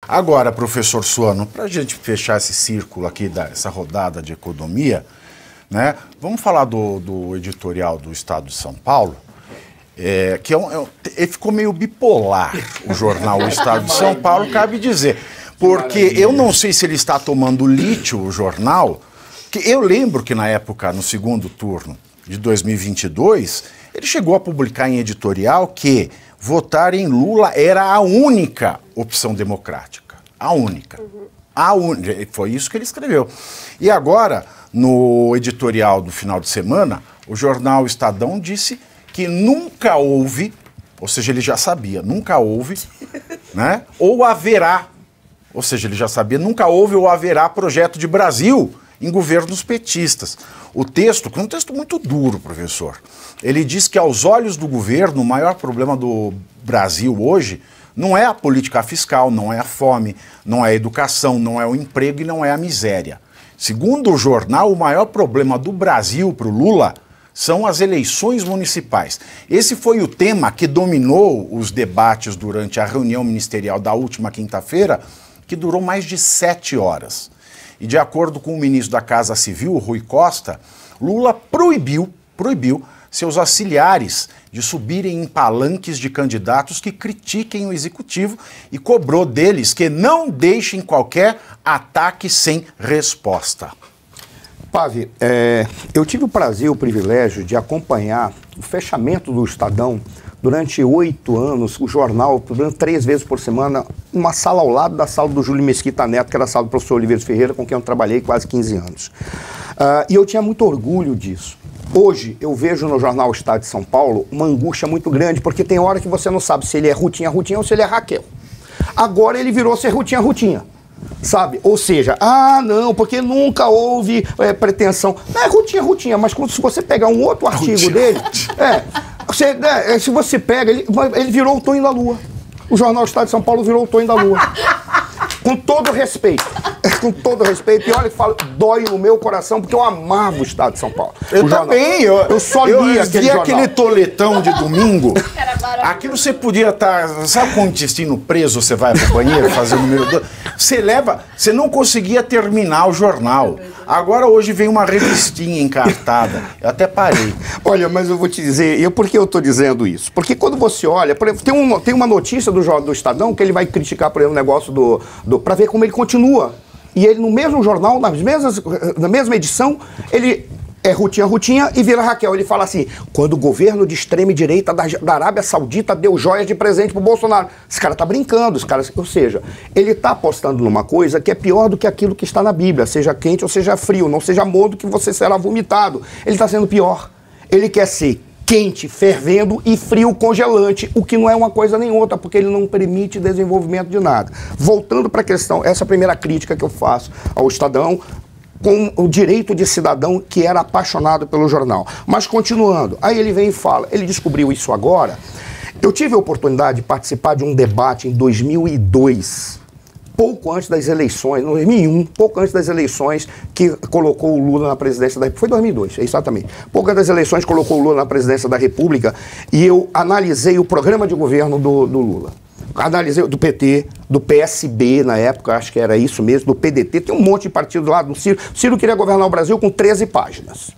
Agora, professor Suano, para a gente fechar esse círculo aqui, dessa rodada de economia, né, vamos falar do editorial do Estado de São Paulo, que ele ficou meio bipolar, o jornal O Estado de São Paulo, cabe dizer. Porque eu não sei se ele está tomando lítio, o jornal, que eu lembro que na época, no segundo turno de 2022, ele chegou a publicar em editorial que votar em Lula era a única opção democrática. A única. A única. Foi isso que ele escreveu. E agora, no editorial do final de semana, o jornal Estadão disse que nunca houve, ou seja, ele já sabia, nunca houve, né, ou haverá, ou seja, ele já sabia, nunca houve ou haverá projeto de Brasil em governos petistas. O texto, que é um texto muito duro, professor, ele diz que aos olhos do governo, o maior problema do Brasil hoje não é a política fiscal, não é a fome, não é a educação, não é o emprego e não é a miséria. Segundo o jornal, o maior problema do Brasil para o Lula são as eleições municipais. Esse foi o tema que dominou os debates durante a reunião ministerial da última quinta-feira, que durou mais de 7 horas. E de acordo com o ministro da Casa Civil, Rui Costa, Lula proibiu seus auxiliares de subirem em palanques de candidatos que critiquem o executivo e cobrou deles que não deixem qualquer ataque sem resposta. Pavi, eu tive o prazer e o privilégio de acompanhar o fechamento do Estadão durante 8 anos, o jornal, 3 vezes por semana, uma sala ao lado da sala do Júlio Mesquita Neto, que era a sala do professor Oliveira Ferreira, com quem eu trabalhei quase 15 anos. E eu tinha muito orgulho disso. Hoje, eu vejo no jornal Estado de São Paulo uma angústia muito grande, porque tem hora que você não sabe se ele é Rutinha ou se ele é Raquel. Agora ele virou ser Rutinha. Sabe? Ou seja, não, porque nunca houve pretensão. Não é Rutinha, mas se você pegar um outro artigo dele, se você pega, ele virou o Tonho da Lua. O jornal Estado de São Paulo virou o Tonho da Lua. Com todo respeito. Com todo respeito. E olha que falo, dói no meu coração, porque eu amava o Estado de São Paulo. Eu também. Eu só li aquele toletão de domingo. Aquilo você podia estar... Sabe com o intestino preso, você vai pro banheiro fazer o número 2? Você não conseguia terminar o jornal. Agora hoje vem uma revistinha encartada. Eu até parei. Olha, mas eu vou te dizer, por que eu estou dizendo isso? Porque quando você olha, por exemplo, tem uma notícia do Estadão que ele vai criticar, por exemplo, o negócio para ver como ele continua. E ele, no mesmo jornal, na mesma edição, ele é Rutinha e vira Raquel. Ele fala assim, quando o governo de extrema-direita da Arábia Saudita deu joias de presente pro Bolsonaro. Esse cara tá brincando, ou seja, ele tá apostando numa coisa que é pior do que aquilo que está na Bíblia, seja quente ou seja frio, não seja morno que você será vomitado. Ele tá sendo pior. Ele quer ser quente, fervendo e frio, congelante, o que não é uma coisa nem outra, porque ele não permite desenvolvimento de nada. Voltando para a questão, essa é a primeira crítica que eu faço ao Estadão, com o direito de cidadão que era apaixonado pelo jornal. Mas continuando, aí ele vem e fala, ele descobriu isso agora. Eu tive a oportunidade de participar de um debate em 2002, pouco antes das eleições, em 2001, pouco antes das eleições que colocou o Lula na presidência da República. Foi 2002, exatamente. Pouco antes das eleições colocou o Lula na presidência da República e eu analisei o programa de governo do Lula. Analisei do PT, do PSB na época, acho que era isso mesmo, do PDT, tem um monte de partido lá do Ciro. O Ciro queria governar o Brasil com 13 páginas,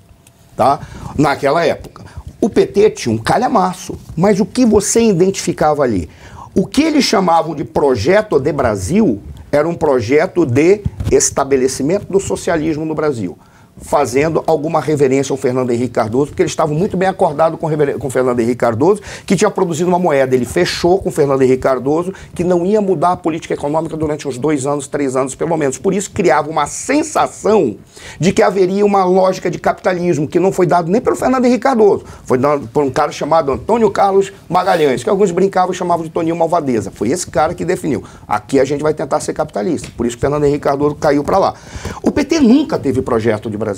tá? Naquela época. O PT tinha um calhamaço, mas o que você identificava ali? O que eles chamavam de projeto de Brasil era um projeto de estabelecimento do socialismo no Brasil, fazendo alguma reverência ao Fernando Henrique Cardoso, porque eles estavam muito bem acordados com o Fernando Henrique Cardoso, que tinha produzido uma moeda. Ele fechou com o Fernando Henrique Cardoso que não ia mudar a política econômica durante uns 2 anos, 3 anos, pelo menos. Por isso criava uma sensação de que haveria uma lógica de capitalismo, que não foi dado nem pelo Fernando Henrique Cardoso, foi dado por um cara chamado Antônio Carlos Magalhães, que alguns brincavam e chamavam de Toninho Malvadeza. Foi esse cara que definiu. Aqui a gente vai tentar ser capitalista. Por isso que o Fernando Henrique Cardoso caiu para lá. O PT nunca teve projeto de Brasil.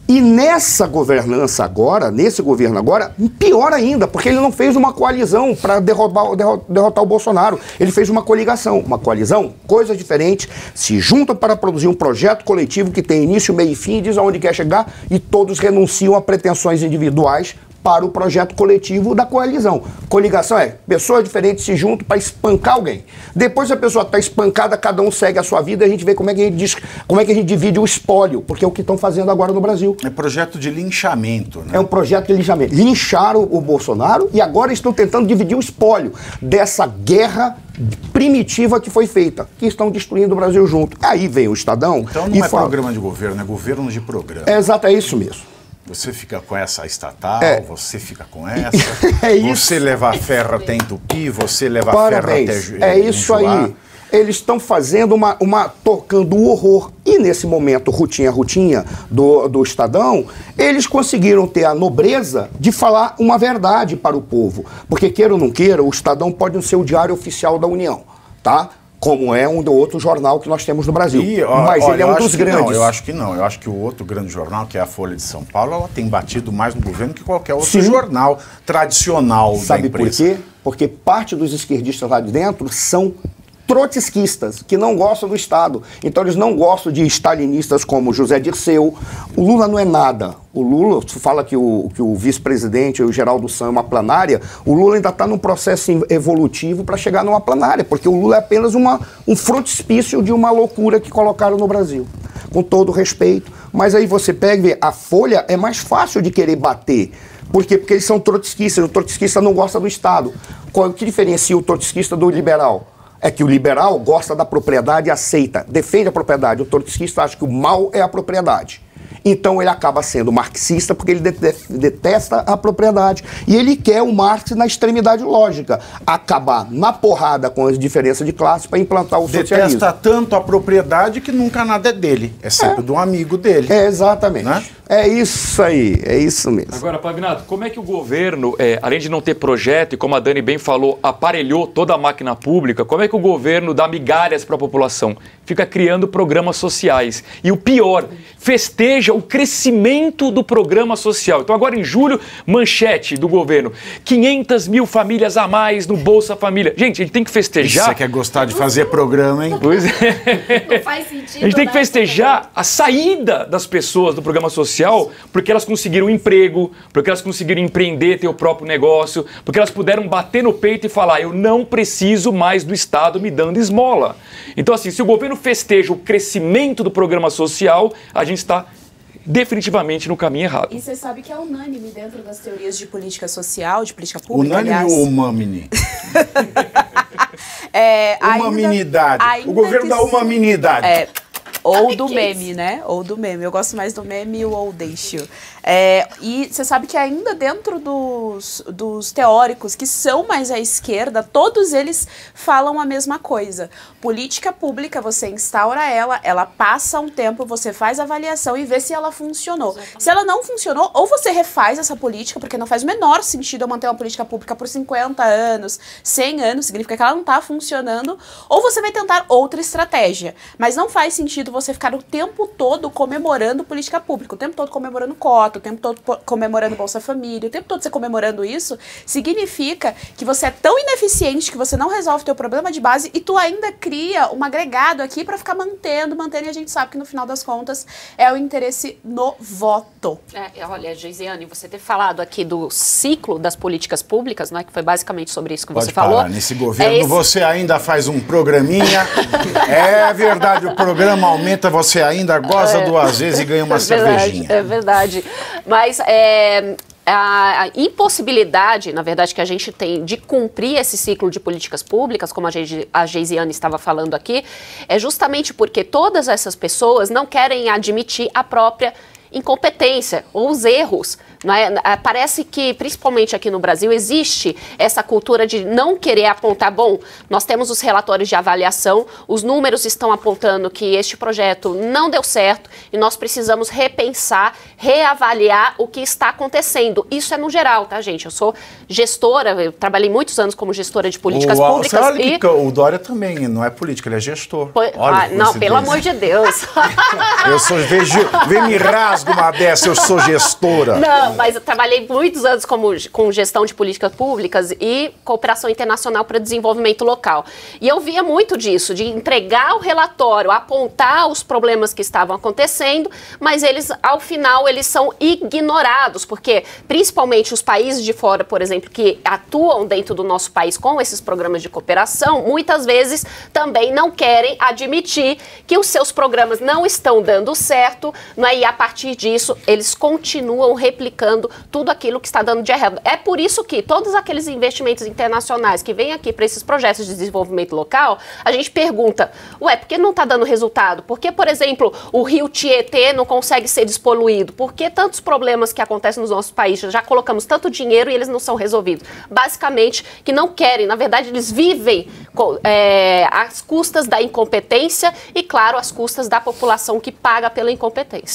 E nessa governança agora, nesse governo agora, pior ainda, porque ele não fez uma coalizão para derrotar o Bolsonaro. Ele fez uma coligação. Uma coalizão, coisas diferentes, se juntam para produzir um projeto coletivo que tem início, meio e fim, diz aonde quer chegar, e todos renunciam a pretensões individuais para o projeto coletivo da coalizão. Coligação é pessoas diferentes se juntam para espancar alguém. Depois a pessoa está espancada, cada um segue a sua vida, a gente vê como é que a gente divide o espólio, porque é o que estão fazendo agora no Brasil. É projeto de linchamento, né? É um projeto de linchamento. Lincharam o Bolsonaro e agora estão tentando dividir o espólio dessa guerra primitiva que foi feita, que estão destruindo o Brasil junto. Aí vem o Estadão. Então não é programa de governo, é governo de programa. Exato, é isso mesmo. Você fica com essa estatal, você fica com essa. É isso. Você leva ferro até entupir, você leva Parabéns. ferro até É isso aí. Eles estão fazendo tocando o horror. E nesse momento, Rutinha do Estadão, eles conseguiram ter a nobreza de falar uma verdade para o povo. Porque, queira ou não queira, o Estadão pode não ser o diário oficial da União, tá? Como é um do outro jornal que nós temos no Brasil. Mas ele é um dos grandes. Não, eu acho que não. Eu acho que o outro grande jornal, que é a Folha de São Paulo, ela tem batido mais no governo que qualquer outro jornal tradicional da imprensa. Sabe por quê? Porque parte dos esquerdistas lá de dentro são trotskistas, que não gostam do Estado. Então eles não gostam de stalinistas como José Dirceu. O Lula não é nada. O Lula, se fala que o vice-presidente, o Geraldo San, é uma planária, o Lula ainda está num processo evolutivo para chegar numa planária, porque o Lula é apenas um frontispício de uma loucura que colocaram no Brasil. Com todo respeito. Mas aí você pega e vê, a Folha é mais fácil de querer bater. Por quê? Porque eles são trotskistas. O trotskista não gosta do Estado. O que diferencia o trotskista do liberal? É que o liberal gosta da propriedade e aceita, defende a propriedade. O trotskista acha que o mal é a propriedade. Então ele acaba sendo marxista porque ele detesta a propriedade. E ele quer o Marx na extremidade lógica. Acabar na porrada com as diferenças de classe para implantar o socialismo. Detesta tanto a propriedade que nunca nada é dele. É sempre de um amigo dele. É, exatamente. Né? É isso aí, é isso mesmo. Agora, Pavinato, como é que o governo, além de não ter projeto, e como a Dani bem falou, aparelhou toda a máquina pública, como é que o governo dá migalhas para a população? Fica criando programas sociais. E o pior, festeja o crescimento do programa social. Então agora em julho, manchete do governo, 500 mil famílias a mais no Bolsa Família. Gente, a gente tem que festejar... Você quer gostar de fazer programa, hein? Pois é. Não faz sentido. A gente tem que festejar a saída das pessoas do programa social porque elas conseguiram emprego, porque elas conseguiram empreender, ter o próprio negócio, porque elas puderam bater no peito e falar, eu não preciso mais do Estado me dando esmola. Então assim, se o governo festeja o crescimento do programa social, a gente está definitivamente no caminho errado. E você sabe que é unânime dentro das teorias de política social, de política pública, unânime ou umamini? Umaminidade. O governo da umaminidade. Ou do meme, né? Ou do meme. Eu gosto mais do meme ou deixo. E você sabe que ainda dentro dos teóricos que são mais à esquerda, todos eles falam a mesma coisa. Política pública, você instaura ela passa um tempo, você faz a avaliação e vê se ela funcionou. Exatamente. Se ela não funcionou, ou você refaz essa política, porque não faz o menor sentido eu manter uma política pública por 50 anos, 100 anos, significa que ela não está funcionando, ou você vai tentar outra estratégia. Mas não faz sentido você ficar o tempo todo comemorando política pública, o tempo todo comemorando cota, o tempo todo comemorando Bolsa Família, o tempo todo você comemorando isso, significa que você é tão ineficiente que você não resolve o teu problema de base e tu ainda cria um agregado aqui para ficar mantendo, e a gente sabe que no final das contas é o interesse no voto. Olha, Geisiane, você ter falado aqui do ciclo das políticas públicas, né, que foi basicamente sobre isso que você falou. Nesse governo você ainda faz um programinha, é verdade, o programa aumenta, você ainda goza 2 vezes e ganha uma cervejinha. É verdade. Mas a impossibilidade, na verdade, que a gente tem de cumprir esse ciclo de políticas públicas, como a Geisiane estava falando aqui, é justamente porque todas essas pessoas não querem admitir a própria incompetência ou os erros. Não é? Parece que, principalmente aqui no Brasil, existe essa cultura de não querer apontar, bom, nós temos os relatórios de avaliação, os números estão apontando que este projeto não deu certo e nós precisamos repensar, reavaliar o que está acontecendo. Isso é no geral, tá, gente? Eu sou gestora, eu trabalhei muitos anos como gestora de políticas públicas. Olha que o Dória também não é político, ele é gestor. Não, pelo amor de Deus. Eu sou, vem me rasga uma dessa, eu sou gestora. Não, Não, mas eu trabalhei muitos anos com gestão de políticas públicas e cooperação internacional para desenvolvimento local. E eu via muito disso, de entregar o relatório, apontar os problemas que estavam acontecendo, mas eles, ao final, eles são ignorados, porque principalmente os países de fora, por exemplo, que atuam dentro do nosso país com esses programas de cooperação, muitas vezes também não querem admitir que os seus programas não estão dando certo, né? E a partir disso, eles continuam replicando tudo aquilo que está dando de errado. É por isso que todos aqueles investimentos internacionais que vêm aqui para esses projetos de desenvolvimento local, a gente pergunta, ué, por que não está dando resultado? Por que, por exemplo, o rio Tietê não consegue ser despoluído? Por que tantos problemas que acontecem nos nossos países? Já colocamos tanto dinheiro e eles não são resolvidos. Basicamente, que não querem. Na verdade, eles vivem às custas da incompetência e, claro, às custas da população que paga pela incompetência.